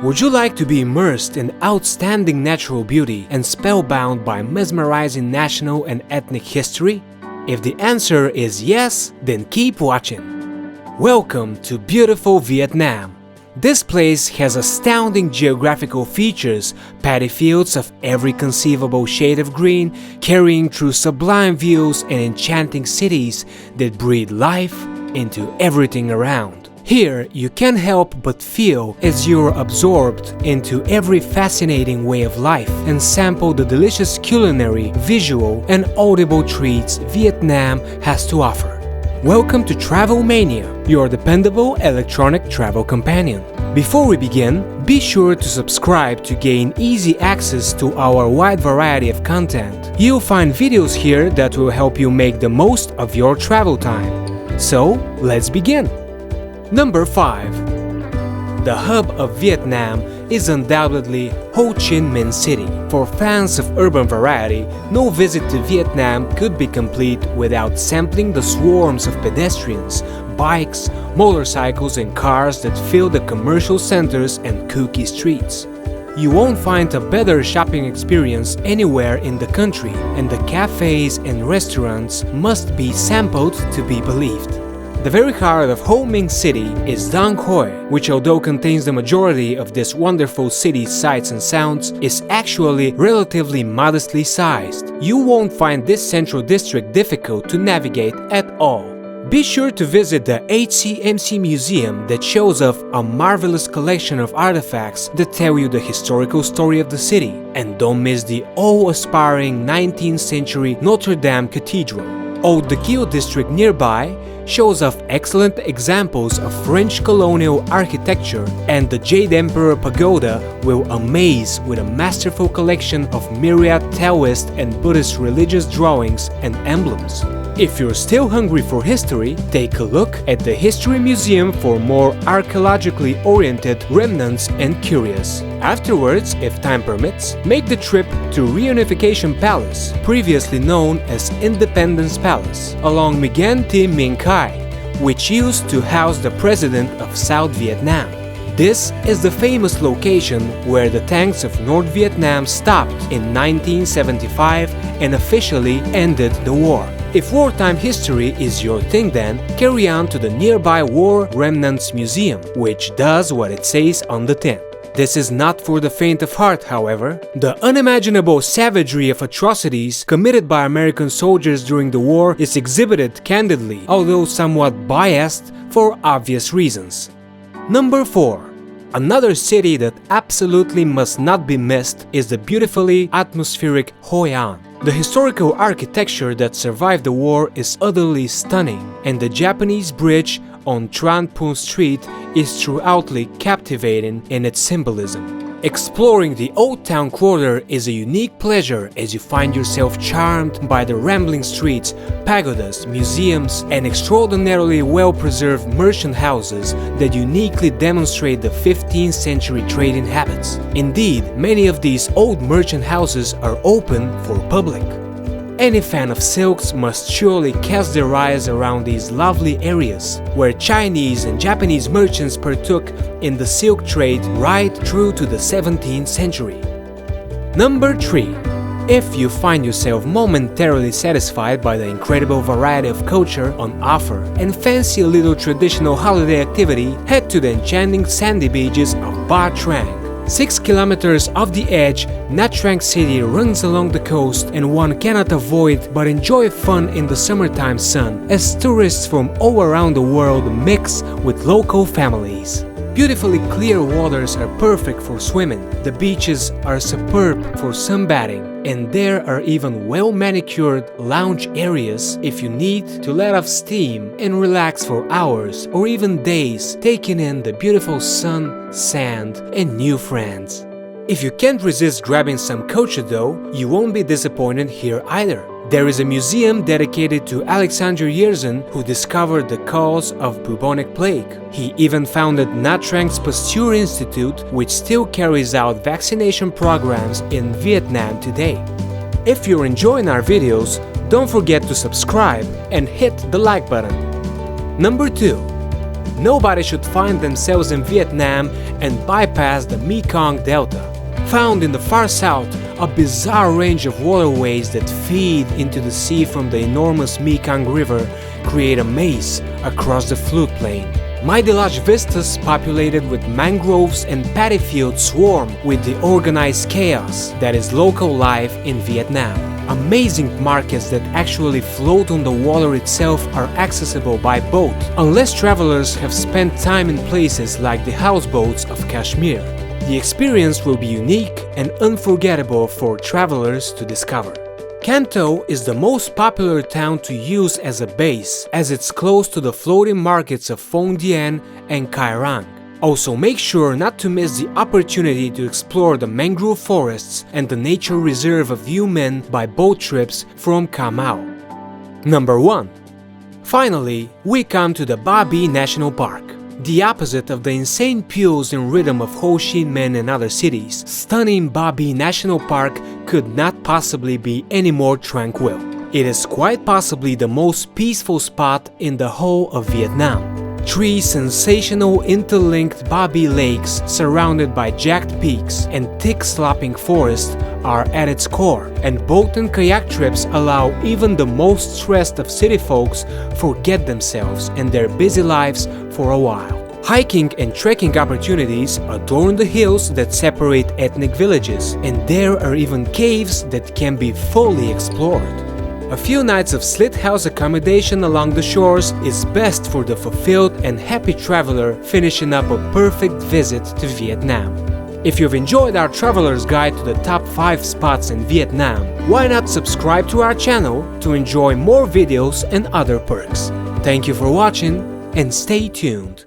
Would you like to be immersed in outstanding natural beauty and spellbound by mesmerizing national and ethnic history? If the answer is yes, then keep watching. Welcome to beautiful Vietnam. This place has astounding geographical features, paddy fields of every conceivable shade of green, carrying through sublime views and enchanting cities that breathe life into everything around. Here, you can't help but feel as you're absorbed into every fascinating way of life and sample the delicious culinary, visual, and audible treats Vietnam has to offer. Welcome to Travel Mania, your dependable electronic travel companion. Before we begin, be sure to subscribe to gain easy access to our wide variety of content. You'll find videos here that will help you make the most of your travel time. So, let's begin! Number 5. The hub of Vietnam is undoubtedly Ho Chi Minh City. For fans of urban variety, no visit to Vietnam could be complete without sampling the swarms of pedestrians, bikes, motorcycles and cars that fill the commercial centers and kooky streets. You won't find a better shopping experience anywhere in the country, and the cafes and restaurants must be sampled to be believed. The very heart of Ho Minh City is Dang Hoi, which although contains the majority of this wonderful city's sights and sounds, is actually relatively modestly sized. You won't find this central district difficult to navigate at all. Be sure to visit the HCMC Museum that shows off a marvelous collection of artifacts that tell you the historical story of the city. And don't miss the awe-inspiring 19th century Notre Dame Cathedral. Old Daguio district nearby shows off excellent examples of French colonial architecture, and the Jade Emperor Pagoda will amaze with a masterful collection of myriad Taoist and Buddhist religious drawings and emblems. If you're still hungry for history, take a look at the History Museum for more archaeologically oriented remnants and curious. Afterwards, if time permits, make the trip to Reunification Palace, previously known as Independence Palace, along Nguyen Thi Minh Khai, which used to house the President of South Vietnam. This is the famous location where the tanks of North Vietnam stopped in 1975 and officially ended the war. If wartime history is your thing then, carry on to the nearby War Remnants Museum, which does what it says on the tin. This is not for the faint of heart, however. The unimaginable savagery of atrocities committed by American soldiers during the war is exhibited candidly, although somewhat biased for obvious reasons. Number 4. Another city that absolutely must not be missed is the beautifully atmospheric Hoi An. The historical architecture that survived the war is utterly stunning, and the Japanese bridge on Tran Pun Street is throughoutly captivating in its symbolism. Exploring the Old Town Quarter is a unique pleasure as you find yourself charmed by the rambling streets, pagodas, museums, and extraordinarily well-preserved merchant houses that uniquely demonstrate the 15th century trading habits. Indeed, many of these old merchant houses are open for public. Any fan of silks must surely cast their eyes around these lovely areas, where Chinese and Japanese merchants partook in the silk trade right through to the 17th century. Number 3. If you find yourself momentarily satisfied by the incredible variety of culture on offer and fancy a little traditional holiday activity, head to the enchanting sandy beaches of Ba Trang. 6 kilometers off the edge, Nha Trang City runs along the coast, and one cannot avoid but enjoy fun in the summertime sun as tourists from all around the world mix with local families. Beautifully clear waters are perfect for swimming, the beaches are superb for sunbathing, and there are even well-manicured lounge areas if you need to let off steam and relax for hours or even days, taking in the beautiful sun, sand, and new friends. If you can't resist grabbing some culture though, you won't be disappointed here either. There is a museum dedicated to Alexander Yersin, who discovered the cause of bubonic plague. He even founded Nha Trang's Pasteur Institute, which still carries out vaccination programs in Vietnam today. If you're enjoying our videos, don't forget to subscribe and hit the like button. Number 2. Nobody should find themselves in Vietnam and bypass the Mekong Delta. Found in the far south, a bizarre range of waterways that feed into the sea from the enormous Mekong River create a maze across the floodplain. Mighty large vistas populated with mangroves and paddy fields swarm with the organized chaos that is local life in Vietnam. Amazing markets that actually float on the water itself are accessible by boat, unless travelers have spent time in places like the houseboats of Kashmir. The experience will be unique and unforgettable for travelers to discover. Canton is the most popular town to use as a base, as it's close to the floating markets of Phong Dien and Kai Rang. Also, make sure not to miss the opportunity to explore the mangrove forests and the nature reserve of U Minh by boat trips from Cà Mau. Number 1. Finally, we come to the Ba Bi National Park. The opposite of the insane pulse and rhythm of Ho Chi Minh and other cities, stunning Ba Bi National Park could not possibly be any more tranquil. It is quite possibly the most peaceful spot in the whole of Vietnam. 3 sensational interlinked Ba Bi lakes surrounded by jagged peaks and thick sloping forests are at its core, and boat and kayak trips allow even the most stressed of city folks forget themselves and their busy lives for a while. Hiking and trekking opportunities adorn the hills that separate ethnic villages, and there are even caves that can be fully explored. A few nights of slit house accommodation along the shores is best for the fulfilled and happy traveler finishing up a perfect visit to Vietnam. If you've enjoyed our traveler's guide to the top 5 spots in Vietnam, why not subscribe to our channel to enjoy more videos and other perks. Thank you for watching and stay tuned.